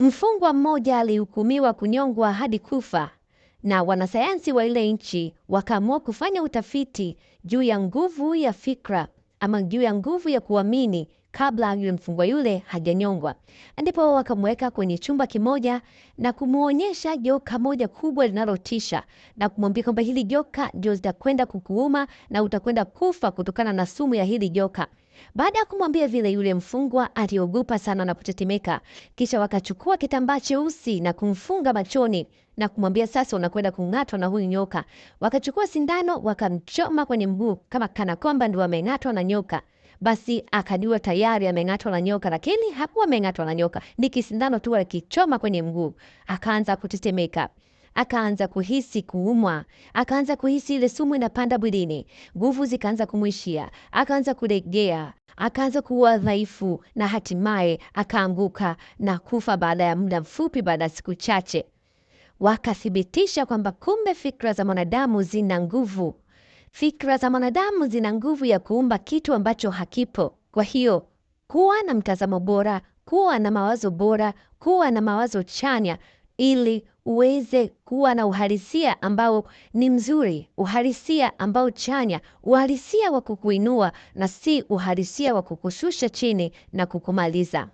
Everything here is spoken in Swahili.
Mfungwa mmoja alihukumiwa kunyongwa hadi kufa, na wanasayansi wa ile nchi wakaamua kufanya utafiti juu ya nguvu ya fikra ama juu ya nguvu ya kuamini kabla yule mfungwa yule hajanyongwa. Ndipo wakamweka kwenye chumba kimoja na kumuonyesha joka moja kubwa linalotisha na kumwambia kwamba hili joka ndio litakwenda kukuuma na utakwenda kufa kutokana na sumu ya hili joka. Baada ya kumwambia vile, yule mfungwa aliogopa sana na kutetemeka. Kisha wakachukua kitambaa cheusi na kumfunga machoni na kumwambia sasa unakwenda kung'atwa na huyu nyoka. Wakachukua sindano wakamchoma kwenye mguu kama kana kwamba ndio ameng'atwa na nyoka. Basi akajua tayari ameng'atwa na nyoka, lakini hakuwa ameng'atwa na nyoka. Ni kisindano tu alikichoma kwenye mguu. Akaanza kutetemeka. Akaanza kuhisi kuumwa, akaanza kuhisi ile sumu inapanda mwilini, nguvu zikaanza kumwishia, akaanza kulegea, akaanza kuwa dhaifu na hatimaye akaanguka na kufa baada ya muda mfupi, baada ya siku chache. Wakathibitisha kwamba kumbe fikra za mwanadamu zina nguvu. Fikra za mwanadamu zina nguvu ya kuumba kitu ambacho hakipo. Kwa hiyo, kuwa na mtazamo bora, kuwa na mawazo bora, kuwa na mawazo chanya ili uweze kuwa na uhalisia ambao ni mzuri, uhalisia ambao chanya, uhalisia wa kukuinua na si uhalisia wa kukushusha chini na kukumaliza.